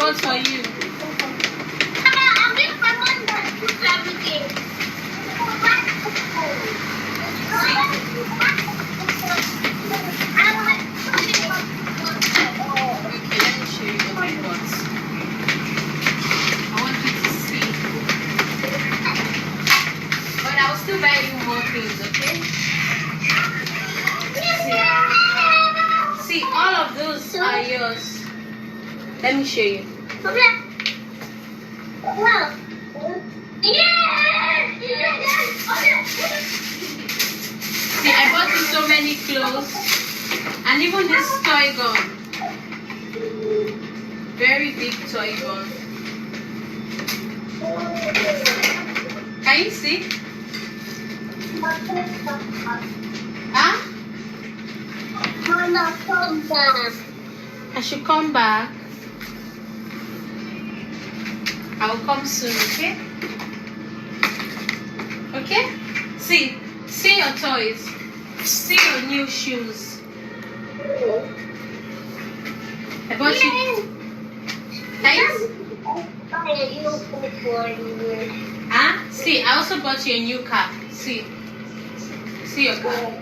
bought for you. I'm getting my mom that do everything. Okay, let me show you what I bought. I want you to see. But I'll still buy you more things, okay? See, all of those are yours. Let me show you. See, I bought you so many clothes. And even this toy gun. Very big toy gun. Can you see? Huh? I should come back. I will come soon, okay? Okay? See your toys. See your new shoes. I bought you. Guys? Huh? See, I also bought you a new car. See your car.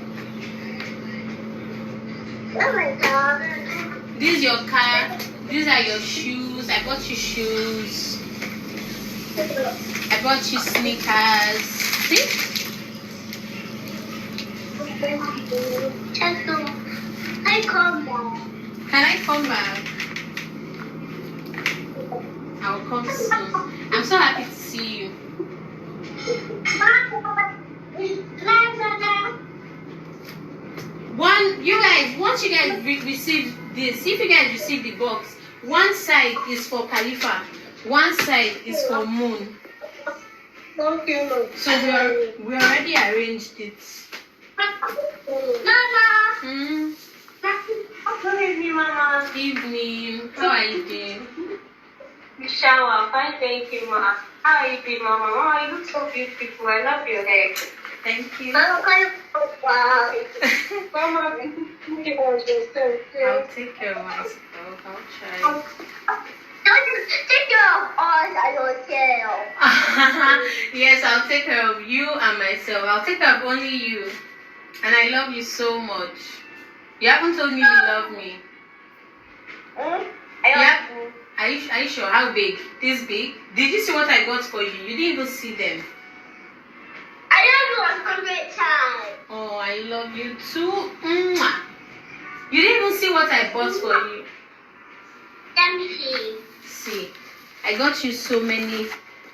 Oh my God. This is your car. These are your shoes. I bought you shoes. I bought you sneakers. See? I come back. Can I come back? I'll come soon. I'm so happy to see you. Once you guys receive this, if you guys receive the box, one side is for Khalifa, one side is for Moon. Okay. So we already arranged it. Mama. Good evening, Mama. Evening. How are you doing? You shower. Fine, thank you, Mama. How are you doing, Mama? Mama, you look so beautiful. I love your hair. Thank you. Mama, can you wow. Mama, thank you for yourself. I'll take care of myself. I'll try. Don't you take care of us and yourself. Yes, I'll take care of you and myself. I'll take care of only you. And I love you so much. You haven't told me you love me. Yeah. Are you sure? How big? This big? Did you see what I got for you? You didn't even see them. I love you 100 times. Oh, I love you too. Mwah. You didn't even see what I bought for you. Let me see. See, I got you so many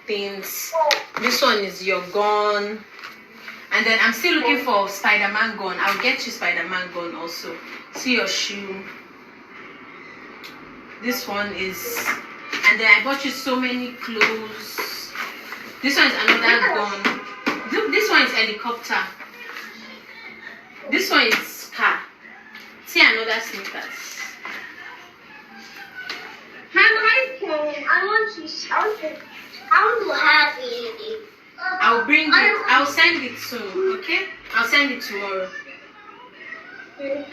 things. This one is your gun. And then I'm still looking for Spider-Man gun. I'll get you Spider-Man gun also. See your shoe. This one is... And then I bought you so many clothes. This one is another gun. This one is helicopter. This one is car. See another sneakers. I want to have it. I'll bring it. I'll send it soon, okay? I'll send it tomorrow. If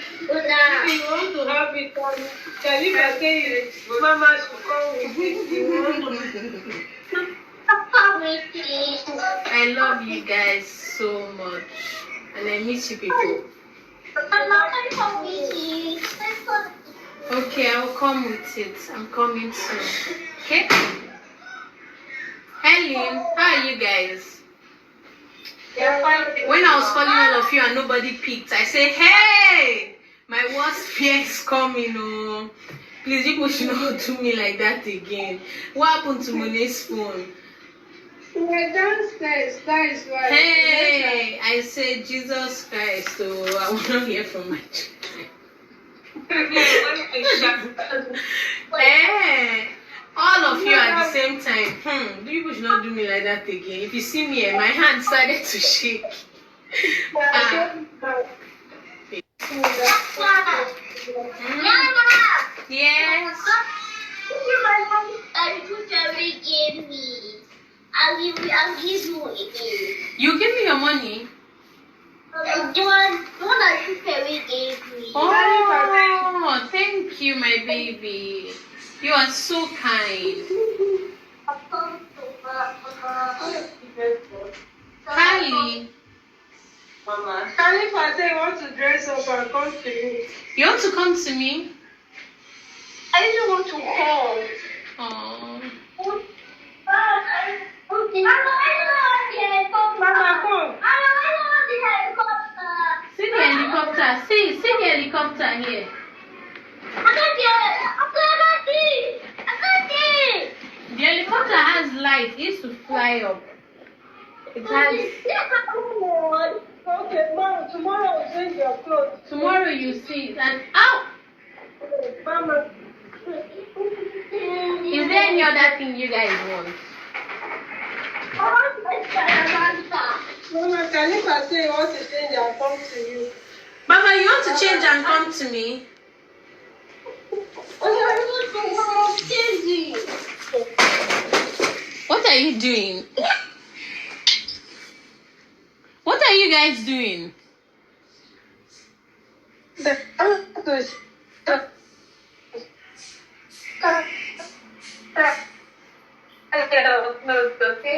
you want to have it, can you say Mama should come with it? I love you guys so much. And I miss you people. Okay, I'll come with it. I'm coming soon. Okay? Helen, how are you guys? When I was calling all of you and nobody picked, I said, hey, my worst fear is coming. Oh, please, people should not do me like that again. What happened to Mone's phone? We're downstairs. That is why. Hey, I said, Jesus Christ. So I want to hear from my children. Hey. All of you at the same time. You should not do me like that again. If you see me, my hand started to shake. Yes. Gave me. I'll give you again. You give me your money. The one that you gave me. Oh, thank you, my baby. You are so kind. Kylie. Mama. Khalifa say you want to dress up and come to you. You want to come to me? I didn't want to come. Oh. Mama, come. See the helicopter. See the helicopter here. The helicopter has light. It used to fly up. It has. Okay, Mom, tomorrow I'll change your clothes. Tomorrow you see it. And ow! Mama. Is there any other thing you guys want? Mama, Khalifa say he wants to change and come to you. Mama, you want to change and come to me? What are you doing? What are you guys doing?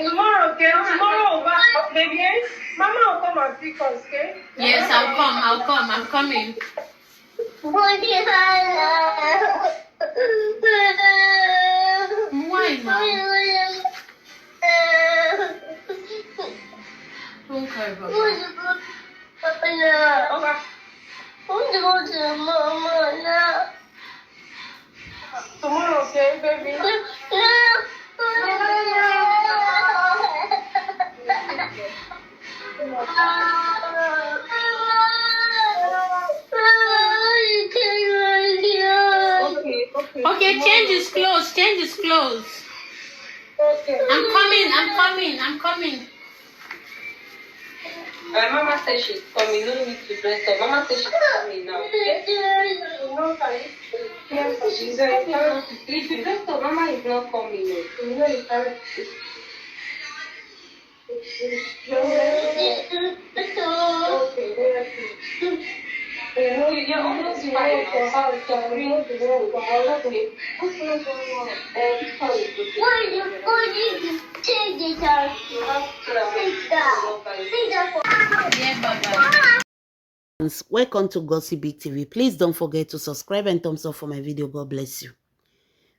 Tomorrow, okay? Tomorrow, baby. Mama will come and pick us, okay? Yes, I'll come. I'm coming. Why now? Don't cry, Baba. Tomorrow, okay, baby? Okay, change his clothes. Okay. I'm coming. Mama said she's coming. No need to dress up. Mama said she's coming now. She said, If you dress up, Mama is not coming. You're almost fine. Yeah, Baba. Welcome to Gossip Big TV. Please don't forget to subscribe and thumbs up for my video. God bless you.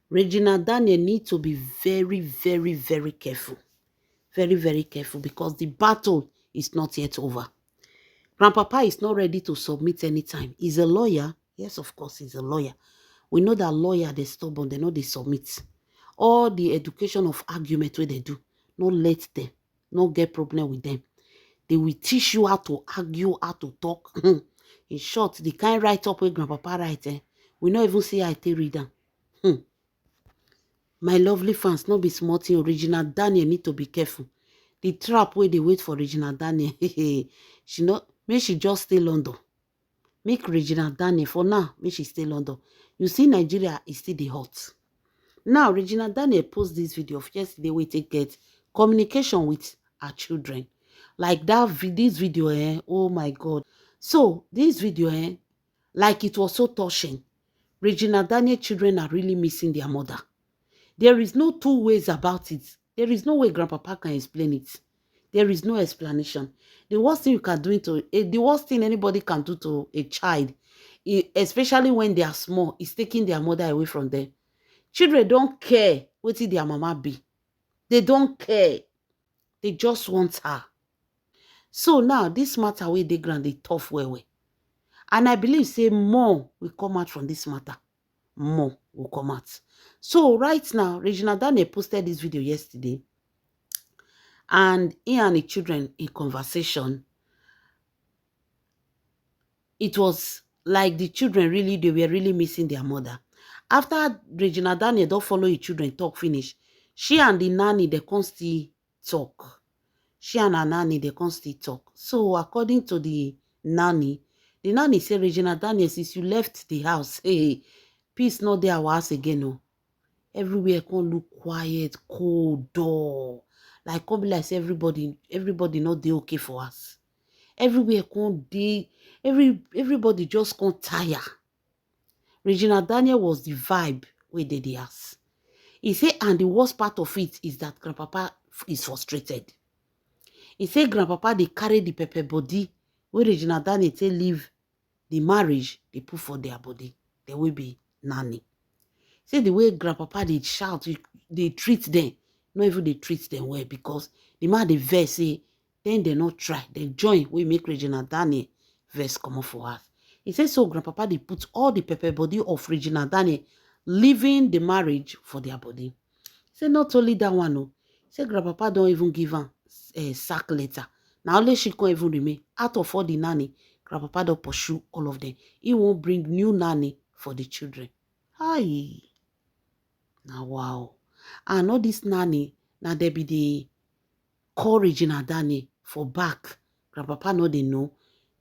Regina Daniel need to be very, very, very careful. Very, very careful because the battle is not yet over. Grandpapa is not ready to submit anytime. He's a lawyer. Yes, of course, he's a lawyer. We know that lawyer, they're stubborn. They know they submit. All the education of argument where they do, not let them, not get problem with them. They will teach you how to argue, how to talk. In short, the kind write-up where Grandpapa write, we not even see I read them. My lovely fans, not be smarting. Regina Daniel need to be careful. The trap where they wait for Regina Daniel, she not, may she just stay London. Make Regina Daniel, for now, may she stay London. You see, Nigeria is still the hot. Now, Regina Daniel post this video of yesterday where they get communication with her children. Like this video, oh my God. So, this video, like it was so touching. Regina Daniel children are really missing their mother. There is no two ways about it. There is no way Grandpapa can explain it. There is no explanation. The worst thing you can do the worst thing anybody can do to a child, especially when they are small, is taking their mother away from them. Children don't care what their mama be. They don't care. They just want her. So now, this matter wey dey ground dey tough well. And I believe say more will come out from this matter. More will come out. So right now, Regina Daniel posted this video yesterday. And he and the children in conversation. It was like the children they were really missing their mother. After Regina Daniel don't follow the children talk finish, she and the nanny, they can't still talk. She and her nanny, they can't still talk. So according to the nanny said, Regina Daniel, since you left the house, hey, peace not there our house again, no. Everywhere can look quiet, cold, dull. Like come be like say everybody not dey okay for us. Everywhere can dey, everybody just can't tire. Regina Daniel was the vibe wey dey the house. He say, and the worst part of it is that grandpapa is frustrated. He say grandpapa dey carry the pepper body wey Regina Daniel take leave the marriage, they put for their body. They will be nanny. Say the way grandpapa dey shout, they treat them, not even they treat them well, because the man dey vex say, then they not try. They join, we make Regina Daniel vex come up for us. He says so grandpapa they put all the pepper body of Regina Daniel leaving the marriage for their body. Say not only that one, no. Say grandpapa don't even give her a sack letter. Now only she can't even remain. Out of all the nanny, grandpapa don't pursue all of them. He won't bring new nanny for the children. Hi. Now wow. And all this nanny, now they be the call Regina Daniel for back. Grandpapa know they know.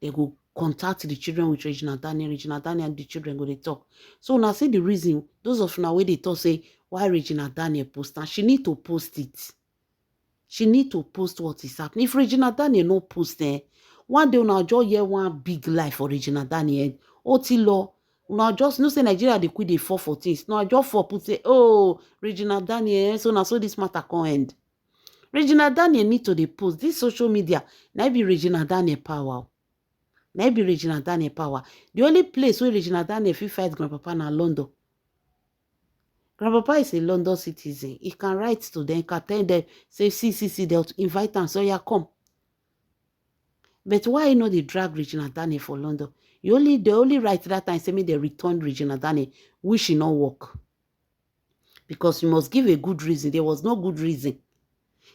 They go contact the children with Regina Daniel and the children go they talk. So now see the reason, those of now where they talk say, why Regina Daniel post, and she need to post it. She need to post what is happening. If Regina Daniel no post one day una just hear one big lie for Regina Daniel. Otilo, una just no say Nigeria they quit the 4 for things. No, just for put say, oh, Regina Daniel, so now so this matter can end. Regina Daniel need to post this social media. Now be Regina Daniel power. Now be Regina Daniel power. The only place where Regina Daniel fit fight grandpapa na London. Grandpapa is a London citizen. He can write to them, can tell them, say, see, they'll invite them, so yeah, come. But why you know they drag Regina Daniel for London? They only write that time, say me they return Regina Daniel, which she not work. Because you must give a good reason. There was no good reason.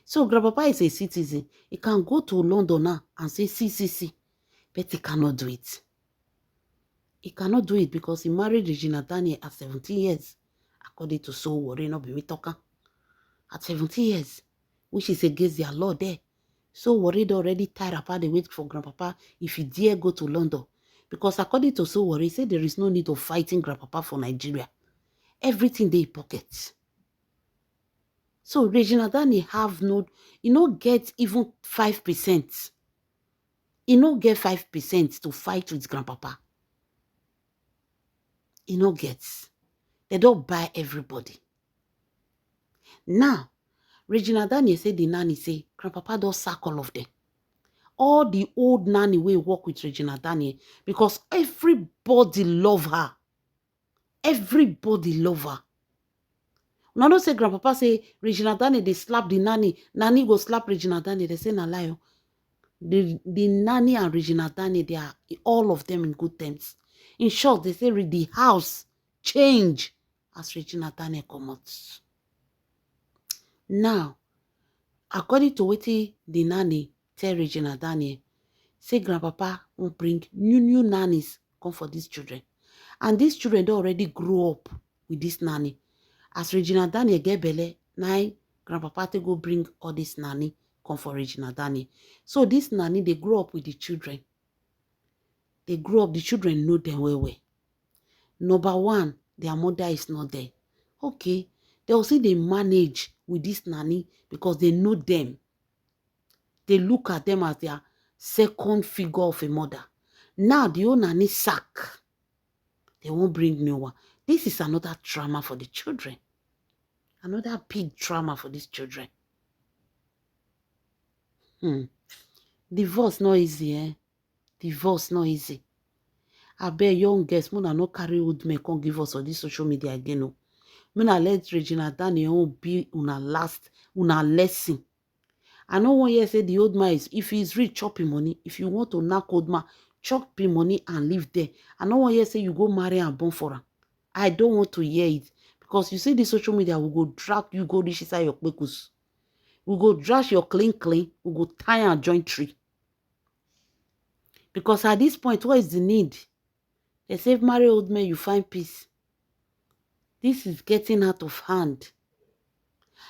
So grandpapa is a citizen. He can go to London now and say, see. But he cannot do it. He cannot do it because he married Regina Daniel at 17 years. According to So Worry, not be me talking. At 17 years, which is against their law there. So Worried already tired apart the wait for grandpapa if he dare go to London. Because according to So Worry, said there is no need of fighting grandpapa for Nigeria. Everything they pocket. So Regina Daniel have no, you know, get even 5%. You know, get 5% to fight with grandpapa. You know, gets. They don't buy everybody. Now, Regina Daniel said the nanny say, grandpapa don't sack all of them. All the old nanny will work with Regina Daniel because everybody love her. Everybody love her. Now don't say grandpapa say Regina Daniel they slap the nanny. Nanny go slap Regina Daniel. They say na lie. The nanny and Regina Daniel, they are all of them in good terms. In short, they say the house change as Regina Daniel come out. Now, according to what the nanny tell Regina Daniel, say grandpapa will bring new nannies come for these children. And these children they already grew up with this nanny. As Regina Daniel get belle, now grandpapa they go bring all this nanny come for Regina Daniel. So this nanny, they grow up with the children. They grow up, the children know them well. Number one, their mother is not there. Okay, they'll see they manage with this nanny because they know them. They look at them as their second figure of a mother. Now the old nanny sack. They won't bring new one. This is another trauma for the children. Another big trauma for these children. Divorce not easy, eh? Divorce not easy. I bet young girls, Mona no carry old men can't give us on this social media again. No. Mona let Regina Daniel be una lesson. I know one year say the old man is, if he's rich, chop him money. If you want to knock old man, chop him money and live there. I know one year say you go marry and born for her. I don't want to hear it. Because you see the social media will go drag you, go reach inside your kwekus. We go drag your clean, we go tie and joint tree. Because at this point, what is the need? They say, marry old men, you find peace. This is getting out of hand.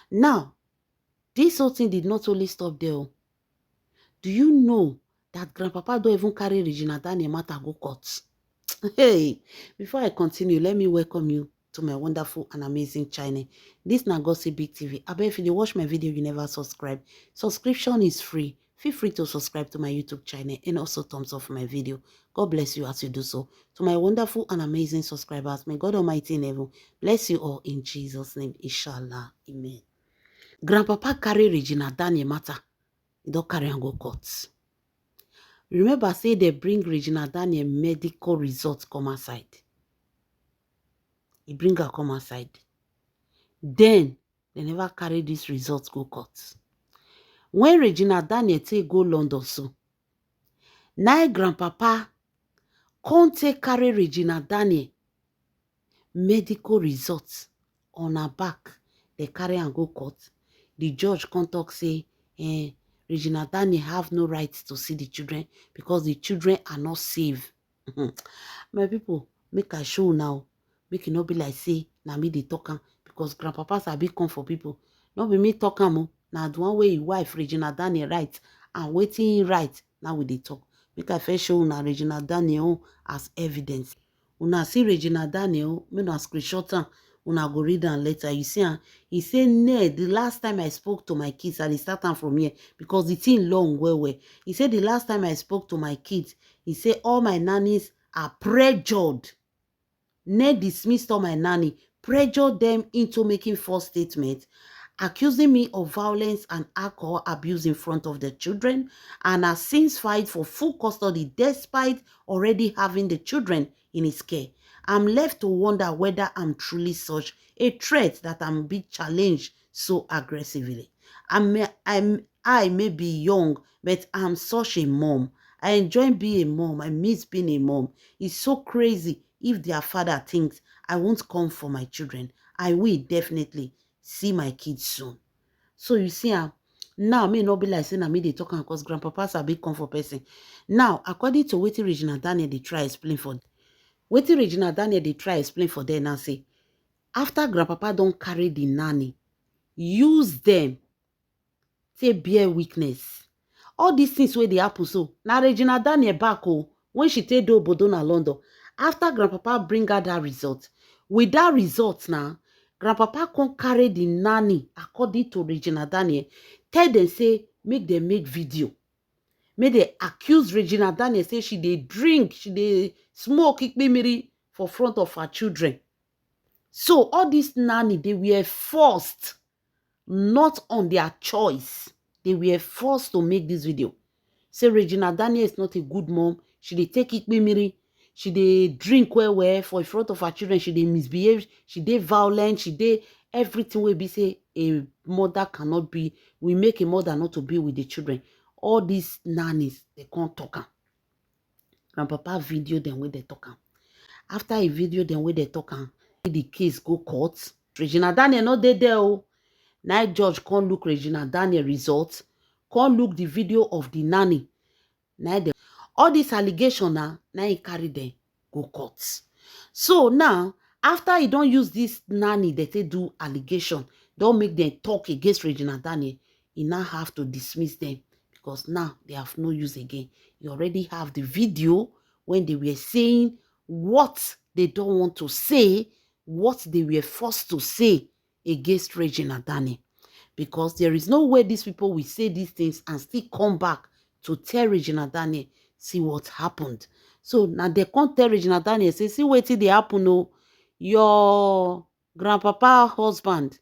Now, this whole thing did not only stop there. Do you know that grandpapa don't even carry Regina Daniel matter go court? Hey, before I continue, let me welcome you to my wonderful and amazing channel. This na Gossip Big TV. I bet if you watch my video, you never subscribe. Subscription is free. feel free to subscribe to my YouTube channel and also thumbs up my video. God bless you as you do so. To my wonderful and amazing subscribers, may God Almighty in heaven bless you all in Jesus' name. Inshallah. Amen. Grandpapa carry Regina Daniel matter. He don't carry and go court. Remember, say they bring Regina Daniel medical results come aside. He bring her come aside. Then, they never carry these results go court. When Regina Daniel take go London so, now grandpapa can't take carry Regina Daniel medical results on her back. They carry and go court. The judge can't talk say, Regina Daniel have no right to see the children because the children are not safe. My people, make I show now. Make it not be like say, na me they talk am because grandpapas are big come for people. Not be me talk am. Now the one way your wife Regina Daniel right and waiting right. Now we they talk. Make I first show na Regina Daniel as evidence. Una see Regina Daniel, me no screenshot am. Una go read am later. You see, he say, Ned, the last time I spoke to my kids, I start am from here because the thing long well. He said the last time I spoke to my kids, he said all my nannies are pressured. Ned dismissed all my nanny, pressured them into making false statements, accusing me of violence and alcohol abuse in front of the children, and has since filed for full custody despite already having the children in his care. I'm left to wonder whether I'm truly such a threat that I'm being challenged so aggressively. I may be young, but I'm such a mom. I enjoy being a mom. I miss being a mom. It's so crazy if their father thinks I won't come for my children. I will definitely see my kids soon. So you see, now may not be like saying me they talk because grandpapas are big comfort person. Now, according to what Regina Daniel they try explain for Regina Daniel they try explain for them and say, after grandpapa don't carry the nanny, use them to bear weakness. All these things where they happen so. Now Regina Daniel back when she take do Bodona London. After grandpapa bring her that result. With that result now, grandpapa can't carry the nanny according to Regina Daniel. Tell them say, make them make video. Make they accuse Regina Daniel say she dey drink, she dey smoke ikpemiri for front of her children. So all this nanny, they were forced, not on their choice. They were forced to make this video. Say Regina Daniel is not a good mom. She dey take ikpemiri. She dey drink well for in front of her children. She dey misbehave. She dey violent. She dey everything will be say a mother cannot be. We make a mother not to be with the children. All these nannies, they can't talk am. Grandpapa video them where they talk am. After a video them where they talk am, the case go court. Regina Daniel not there. Now judge can't look Regina Daniel results. Can't look the video of the nanny. Now all this allegation now he carry them go court. So now, after he don't use this nanny that they do allegation, don't make them talk against Regina Daniel, he now have to dismiss them because now they have no use again. You already have the video when they were saying what they don't want to say, what they were forced to say against Regina Daniel. Because there is no way these people will say these things and still come back to tell Regina Daniel, see what happened. So now they can't tell Regina Daniel, say, see what they happen. No, your grandpapa husband,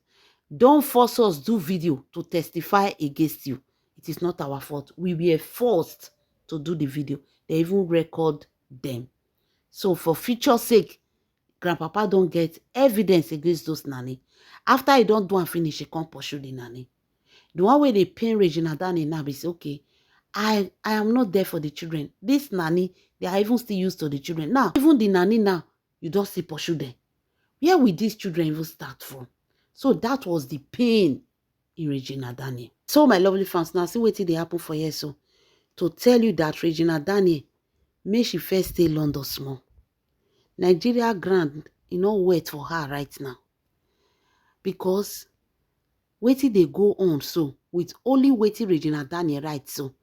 don't force us do video to testify against you. It is not our fault. We were forced to do the video. They even record them. So for future sake, grandpapa don't get evidence against those nanny. After he don't do and finish, he can't pursue the nanny. The one way they pain Regina Daniel now is okay. I am not there for the children. This nanny, they are even still used to the children. Now, even the nanny now, you don't see pursue them. Where will these children even start from? So that was the pain in Regina Daniel. So my lovely fans, now see what they happen for you. So to tell you that Regina Daniel, may she first stay London small. Nigeria grand, you know, wait for her right now. Because waiting they go on so with only waiting Regina Daniel right so.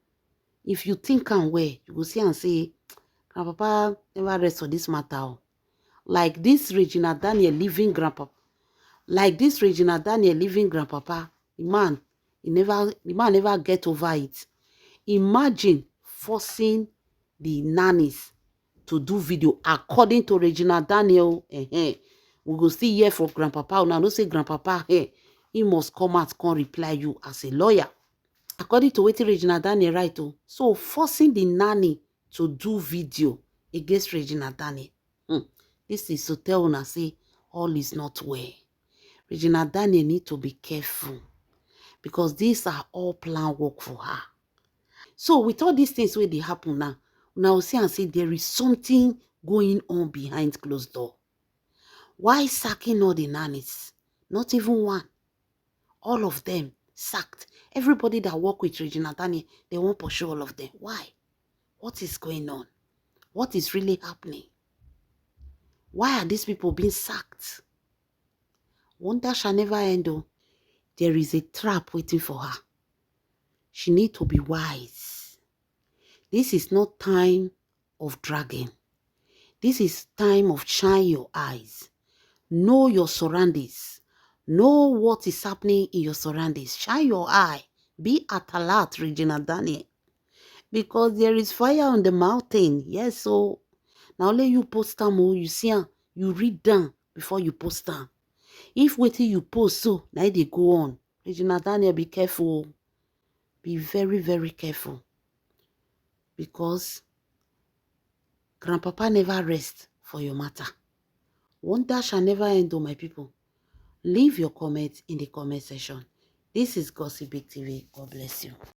If you think and where you will see and say, grandpapa never rest for this matter. Like this Regina Daniel leaving grandpapa. Like this Regina Daniel leaving grandpapa, the man never get over it. Imagine forcing the nannies to do video according to Regina Daniel. We go still hear from grandpapa. Now, don't say grandpapa, hey, he must come out, come reply you as a lawyer. According to what Regina Daniel write, so forcing the nanny to do video against Regina Daniel. This is to tell una say all is not well. Regina Daniel need to be careful because these are all planned work for her. So with all these things where they happen now see and say there is something going on behind closed door. Why sacking all the nannies? Not even one. All of them sacked. Everybody that work with Regina Daniel, they won't pursue all of them. Why? What is going on? What is really happening? Why are these people being sacked? Wonder shall never end though. There is a trap waiting for her. She needs to be wise. This is not time of dragging. This is time of shine your eyes. Know your surroundings. Know what is happening in your surroundings. Shine your eye. Be at alert, Regina Daniel. Because there is fire on the mountain. Yes, so now let you post them. You see, you read them before you post them. If waiting you post so, now they go on. Regina Daniel, be careful. Be very, very careful. Because grandpapa never rest for your matter. Wonder shall never end, my people. Leave your comments in the comment section. This is Gossip Big TV. God bless you.